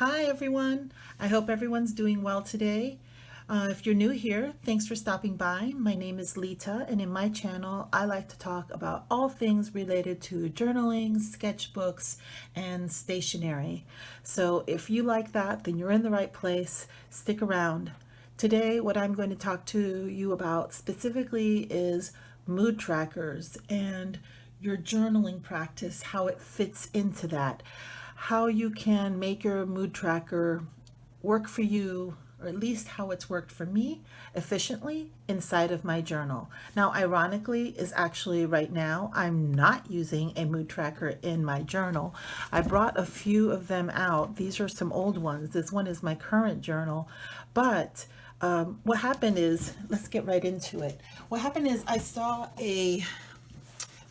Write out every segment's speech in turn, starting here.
Hi everyone. I hope everyone's doing well today. If you're new here, thanks for stopping by. My name is Lita, and in my channel, I like to talk about all things related to journaling, sketchbooks, and stationery. So if you like that, then you're in the right place. Stick around. Today, what I'm going to talk to you about specifically is mood trackers and your journaling practice, how it fits into that, how you can make your mood tracker work for you, or at least how it's worked for me efficiently inside of my journal. Now, ironically, is actually right now I'm not using a mood tracker in my journal. I brought a few of them out. These are some old ones. This one is my current journal, but what happened is, let's get right into it. What happened is I saw a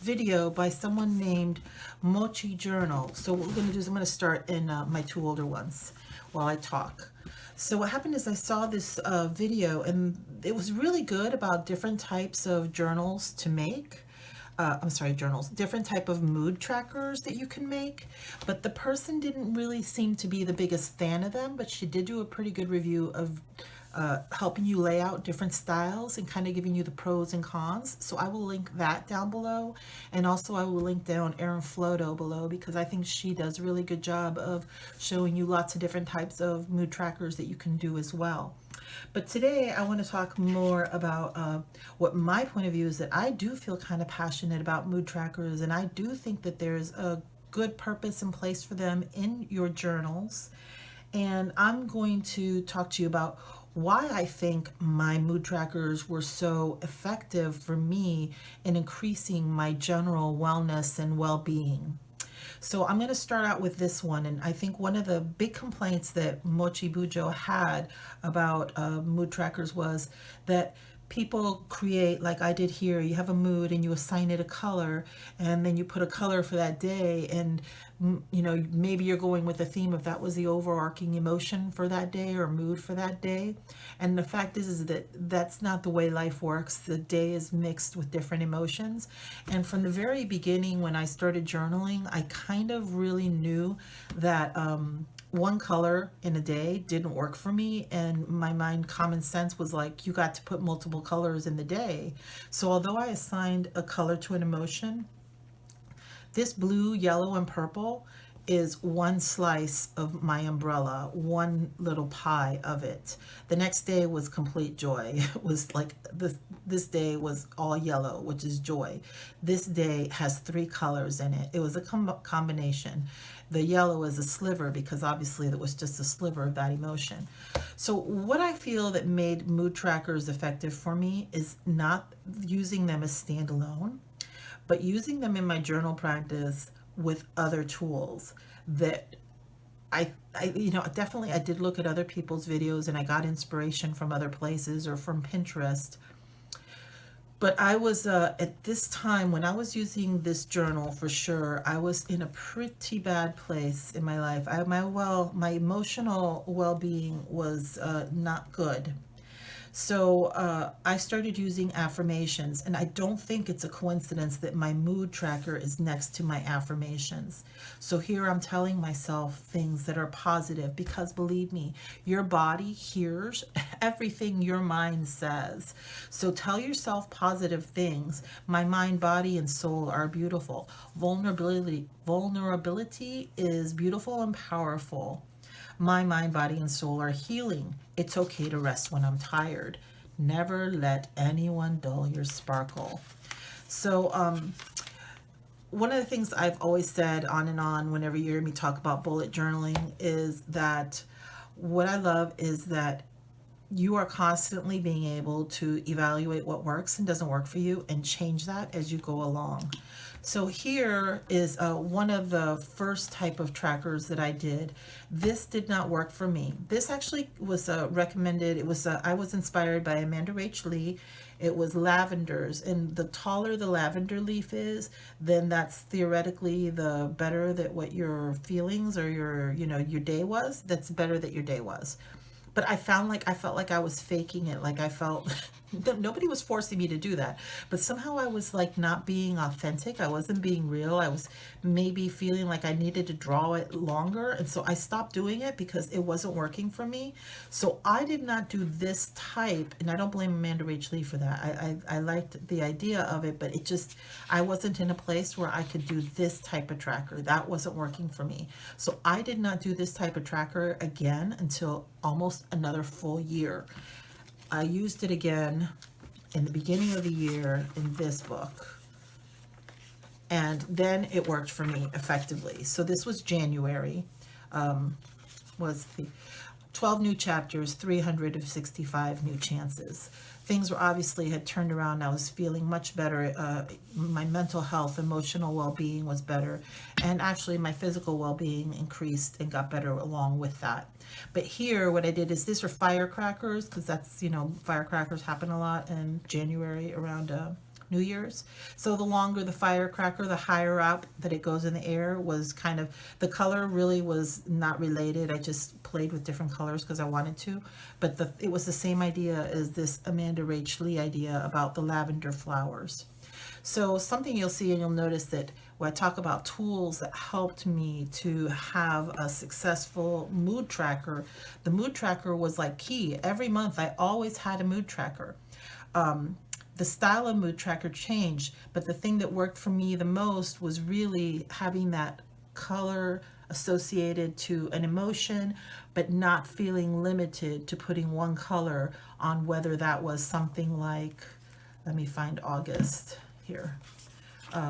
video by someone named MochiBujo. So what we're going to do is I'm going to start in my two older ones while I talk. So what happened is I saw this video, and it was really good about different types of journals to make. Journals, different type of mood trackers that you can make, but the person didn't really seem to be the biggest fan of them, but she did do a pretty good review of helping you lay out different styles and kind of giving you the pros and cons. So I will link that down below, and also I will link down Erin Floto below, because I think she does a really good job of showing you lots of different types of mood trackers that you can do as well. But today I want to talk more about what my point of view is, that I do feel kind of passionate about mood trackers, and I do think that there's a good purpose and place for them in your journals. And I'm going to talk to you about why I think my mood trackers were so effective for me in increasing my general wellness and well-being. So I'm going to start out with this one, and I think one of the big complaints that MochiBujo had about mood trackers was that people create, like I did here, you have a mood and you assign it a color, and then you put a color for that day, and maybe you're going with the theme of that was the overarching emotion for that day or mood for that day. And the fact is that that's not the way life works. The day is mixed with different emotions. And from the very beginning, when I started journaling, I kind of really knew that one color in a day didn't work for me, and my mind common sense was like, you got to put multiple colors in the day. So although I assigned a color to an emotion, this blue, yellow, and purple is one slice of my umbrella, one little pie of it. The next day was complete joy. It was like this day was all yellow, which is joy. This day has three colors in it. It was a combination. The yellow is a sliver, because obviously that was just a sliver of that emotion. So what I feel that made mood trackers effective for me is not using them as standalone, but using them in my journal practice with other tools that definitely I did look at other people's videos, and I got inspiration from other places or from Pinterest. But I was, at this time, when I was using this journal, for sure, I was in a pretty bad place in my life. My emotional well-being was not good. So I started using affirmations, and I don't think it's a coincidence that my mood tracker is next to my affirmations. So here I'm telling myself things that are positive, because believe me, your body hears everything your mind says. So tell yourself positive things. My mind, body, and soul are beautiful. Vulnerability is beautiful and powerful. My mind, body, and soul are healing. It's okay to rest when I'm tired. Never let anyone dull your sparkle. So, one of the things I've always said on and on whenever you hear me talk about bullet journaling is that what I love is that you are constantly being able to evaluate what works and doesn't work for you and change that as you go along. So here is one of the first type of trackers that I did. This did not work for me. This actually was recommended. It was I was inspired by Amanda Rach Lee. It was lavenders, and the taller the lavender leaf is, then that's theoretically the better that what your feelings or your day was. That's better that your day was. But I felt like I was faking it. Like I felt Nobody was forcing me to do that, but somehow I was like not being authentic. I wasn't being real. I was maybe feeling like I needed to draw it longer, and so I stopped doing it because it wasn't working for me. So I did not do this type, and I don't blame Amanda Rach Lee for that. I liked the idea of it, but it just, I wasn't in a place where I could do this type of tracker. That wasn't working for me. So I did not do this type of tracker again until almost another full year. I used it again in the beginning of the year in this book, and then it worked for me effectively. So this was January, was the 12 new chapters, 365 new chances. Things were obviously had turned around. I was feeling much better. My mental health, emotional well-being was better. And actually my physical well-being increased and got better along with that. But here, what I did is, these are firecrackers, because that's, you know, firecrackers happen a lot in January around New Year's. So the longer the firecracker, the higher up that it goes in the air, was kind of, the color really was not related. I just played with different colors because I wanted to. But it was the same idea as this Amanda Rach Lee idea about the lavender flowers. So something you'll see, and you'll notice that when I talk about tools that helped me to have a successful mood tracker, the mood tracker was like key. Every month I always had a mood tracker. The style of mood tracker changed, but the thing that worked for me the most was really having that color associated to an emotion, but not feeling limited to putting one color on, whether that was something like, let me find August here,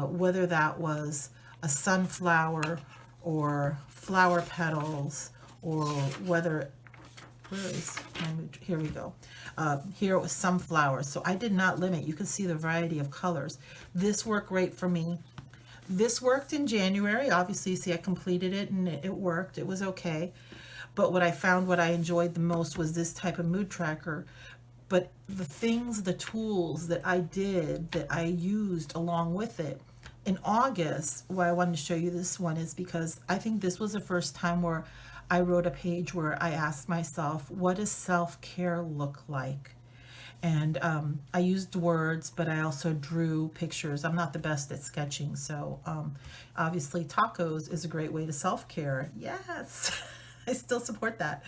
whether that was a sunflower or flower petals, or whether, where is my mood? Here we go. Here it was sunflowers. So I did not limit. You can see the variety of colors. This worked great for me. This worked in January. Obviously, see, I completed it and it worked. It was okay. But what I found, what I enjoyed the most, was this type of mood tracker. But the things, the tools that I did, that I used along with it. In August, why I wanted to show you this one is because I think this was the first time where I wrote a page where I asked myself, what does self-care look like? And I used words, but I also drew pictures. I'm not the best at sketching, so obviously tacos is a great way to self-care. Yes, I still support that.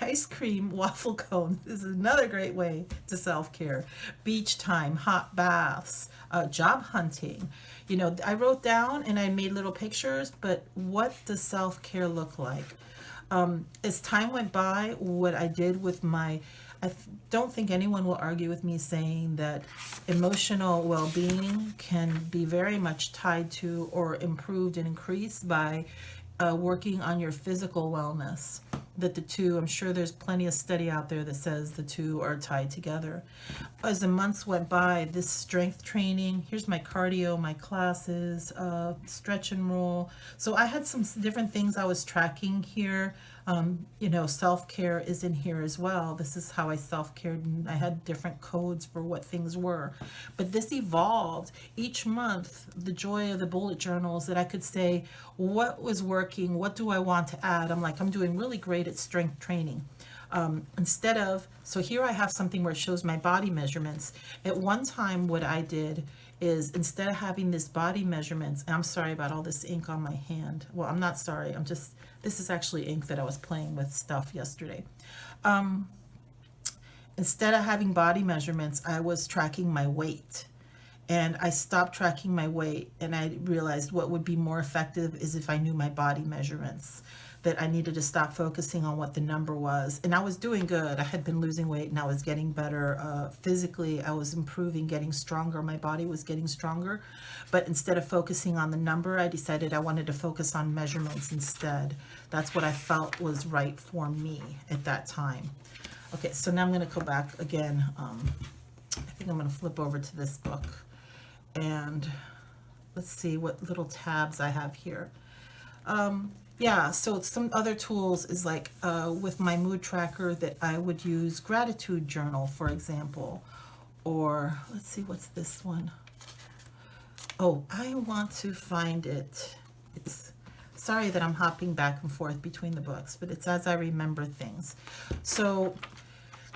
Ice cream, waffle cones is another great way to self-care. Beach time, hot baths, job hunting. You know, I wrote down and I made little pictures, but what does self-care look like? As time went by, what I did with my, don't think anyone will argue with me saying that emotional well-being can be very much tied to or improved and increased by working on your physical wellness. That the two, I'm sure there's plenty of study out there that says the two are tied together. As the months went by, this strength training, here's my cardio, my classes, stretch and roll. So I had some different things I was tracking here. You know, self-care is in here as well. This is how I self-cared, and I had different codes for what things were. But this evolved each month. The joy of the bullet journals, that I could say what was working, what do I want to add. I'm like, I'm doing really great at strength training. Instead of, so here I have something where it shows my body measurements. At one time, what I did is, instead of having this body measurements, and I'm sorry about all this ink on my hand. Well, I'm not sorry. I'm just, this is actually ink that I was playing with stuff yesterday. Instead of having body measurements, I was tracking my weight. And I stopped tracking my weight, and I realized what would be more effective is if I knew my body measurements, that I needed to stop focusing on what the number was. And I was doing good. I had been losing weight and I was getting better. Physically, I was improving, getting stronger. My body was getting stronger. But instead of focusing on the number, I decided I wanted to focus on measurements instead. That's what I felt was right for me at that time. Okay, so now I'm going to go back again. I think I'm going to flip over to this book. And let's see what little tabs I have here. Yeah, so some other tools is like with my mood tracker that I would use gratitude journal, for example. Or let's see, what's this one? Oh, I want to find it. It's, sorry that I'm hopping back and forth between the books, but it's as I remember things. So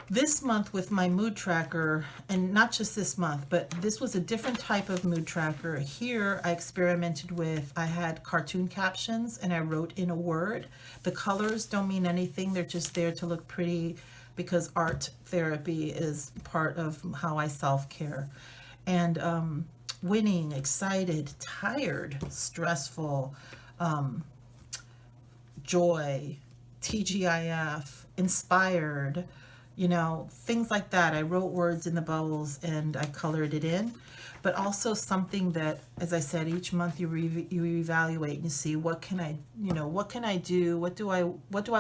This month with my mood tracker, and not just this month, but this was a different type of mood tracker. Here I experimented with, I had cartoon captions and I wrote in a word. The colors don't mean anything, they're just there to look pretty because art therapy is part of how I self-care. And winning, excited, tired, stressful, joy, TGIF, inspired, you know, things like that. I wrote words in the bubbles and I colored it in, but also something that, as I said, each month you evaluate and you see what can I, you know, what can I do? What do I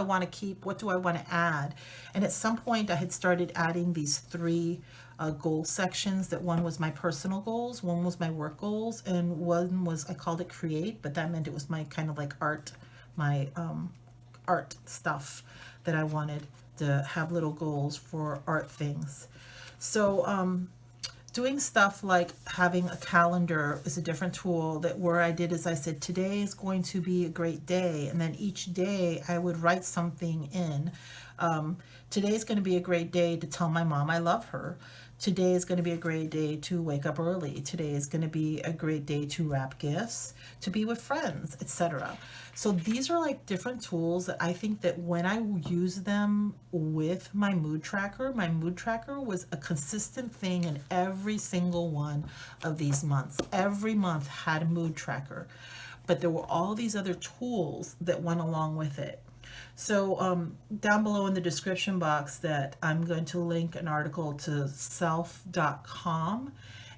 want to keep? What do I want to add? And at some point I had started adding these three goal sections. That one was my personal goals, one was my work goals, and one was, I called it create, but that meant it was my kind of like art, my art stuff that I wanted to have little goals for art things. So doing stuff like having a calendar is a different tool. That where I did is I said today is going to be a great day, and then each day I would write something in. Today is going to be a great day to tell my mom I love her. Today is going to be a great day to wake up early. Today is going to be a great day to wrap gifts, to be with friends, etc. So these are like different tools that I think that when I use them with my mood tracker was a consistent thing in every single one of these months. Every month had a mood tracker, but there were all these other tools that went along with it. So down below in the description box that I'm going to link an article to self.com,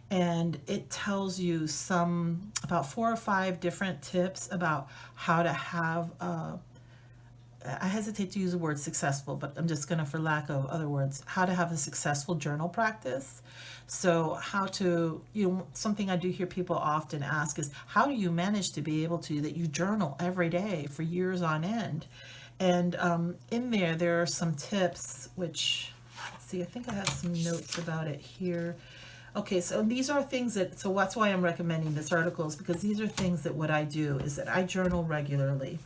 and it tells you some about 4 or 5 different tips about how to have I hesitate to use the word successful, but I'm just going to, for lack of other words, how to have a successful journal practice. So how to, you know, something I do hear people often ask is, how do you manage to be able to, that you journal every day for years on end? And in there are some tips, which, let's see, I think I have some notes about it here. Okay, so these are things that, so that's why I'm recommending this article, is because these are things that what I do is that I journal regularly,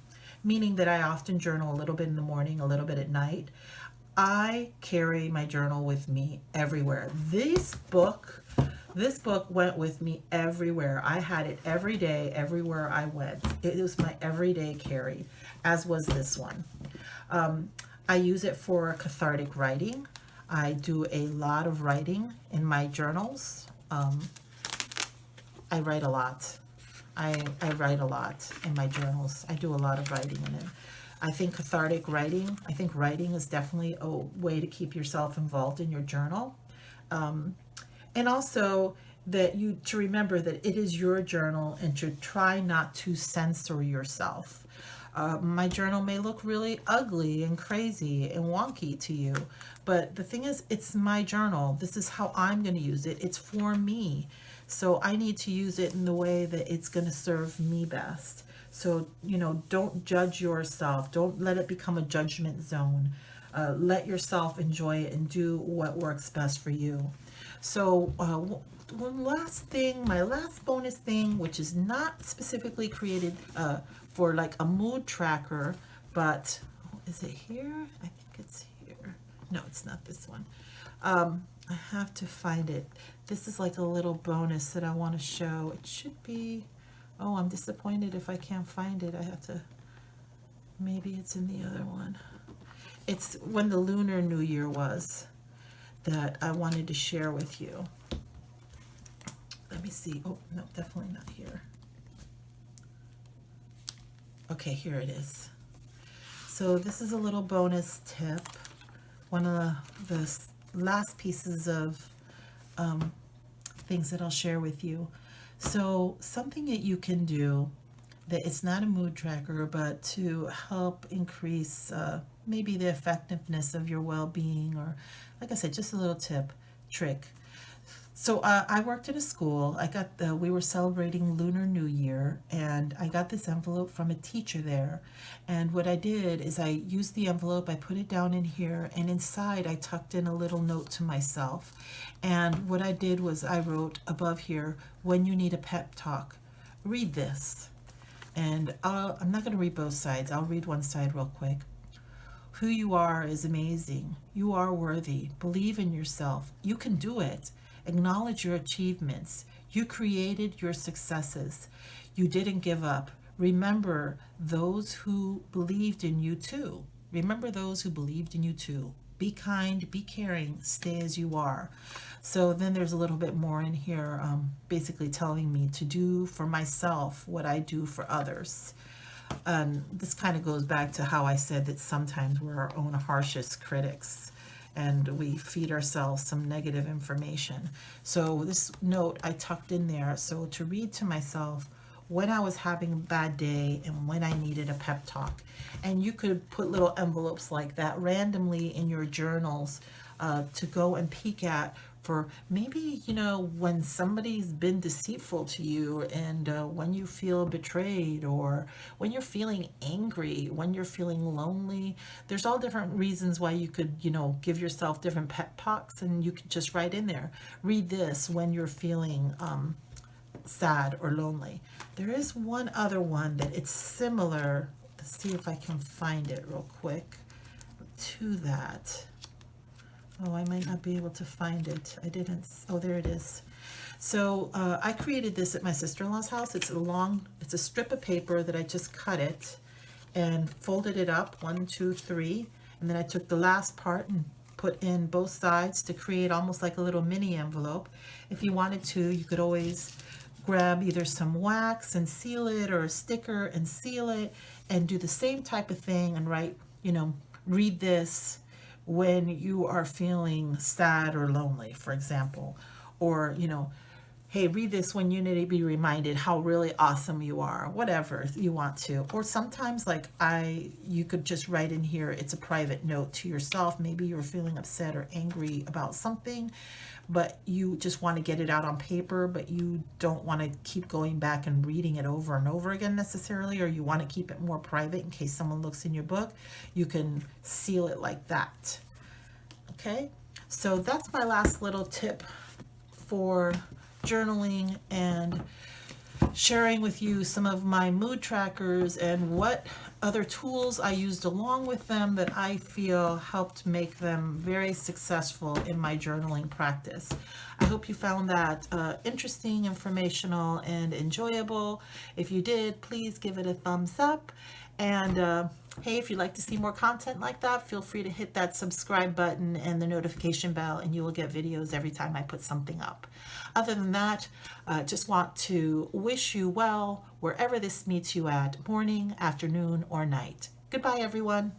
meaning that I often journal a little bit in the morning, a little bit at night. I carry my journal with me everywhere. This book went with me everywhere. I had it every day, everywhere I went. It was my everyday carry, as was this one. I use it for cathartic writing. I do a lot of writing in my journals. I write a lot. I write a lot in my journals. I do a lot of writing in it. I think cathartic writing, I think writing is definitely a way to keep yourself involved in your journal. And also that you to remember that it is your journal and to try not to censor yourself. My journal may look really ugly and crazy and wonky to you, but the thing is, it's my journal. This is how I'm going to use it. It's for me. So I need to use it in the way that it's going to serve me best. So, you know, don't judge yourself. Don't let it become a judgment zone. Let yourself enjoy it and do what works best for you. So one last thing, my last bonus thing, which is not specifically created for like a mood tracker, but is it here? I think it's here. No, it's not this one. I have to find it. This is like a little bonus that I want to show. It should be, oh, I'm disappointed if I can't find it. I have to, maybe it's in the other one. It's when the Lunar New Year was that I wanted to share with you. Let me see. Oh, no, definitely not here. Okay, here it is. So this is a little bonus tip. One of the last pieces of things that I'll share with you. So something that you can do that it's not a mood tracker, but to help increase maybe the effectiveness of your well-being, or like I said, just a little trick. So I worked at a school. We were celebrating Lunar New Year, and I got this envelope from a teacher there. And what I did is I used the envelope, I put it down in here, and inside I tucked in a little note to myself. And what I did was I wrote above here, when you need a pep talk, read this. And I'm not going to read both sides. I'll read one side real quick. Who you are is amazing. You are worthy. Believe in yourself. You can do it. Acknowledge your achievements. You created your successes. You didn't give up. Remember those who believed in you too. Remember those who believed in you too. Be kind, be caring, stay as you are. So then there's a little bit more in here, basically telling me to do for myself what I do for others. This kind of goes back to how I said that sometimes we're our own harshest critics and we feed ourselves some negative information. So this note I tucked in there so to read to myself when I was having a bad day and when I needed a pep talk. And you could put little envelopes like that randomly in your journals to go and peek at for maybe, when somebody's been deceitful to you, and when you feel betrayed, or when you're feeling angry, when you're feeling lonely. There's all different reasons why you could, give yourself different pep talks, and you could just write in there, read this when you're feeling sad or lonely. There is one other one that it's similar. Let's see if I can find it real quick to that. Oh, I might not be able to find it. I didn't. Oh, there it is. So I created this at my sister-in-law's house. It's a strip of paper that I just cut it and folded it up, 1, 2, 3. And then I took the last part and put in both sides to create almost like a little mini envelope. If you wanted to, you could always grab either some wax and seal it, or a sticker and seal it, and do the same type of thing and write, read this when you are feeling sad or lonely, for example. Or, hey, read this when you need to be reminded how really awesome you are, whatever you want to. Or sometimes, like you could just write in here, it's a private note to yourself. Maybe you're feeling upset or angry about something, but you just want to get it out on paper, but you don't want to keep going back and reading it over and over again necessarily, or you want to keep it more private in case someone looks in your book. You can seal it like that. Okay, so that's my last little tip for journaling and sharing with you some of my mood trackers and what other tools I used along with them that I feel helped make them very successful in my journaling practice. I hope you found that interesting, informational, and enjoyable. If you did, please give it a thumbs up. And hey, if you'd like to see more content like that, feel free to hit that subscribe button and the notification bell, and you will get videos every time I put something up. Other than that, just want to wish you well wherever this meets you at, morning, afternoon, or night. Goodbye, everyone.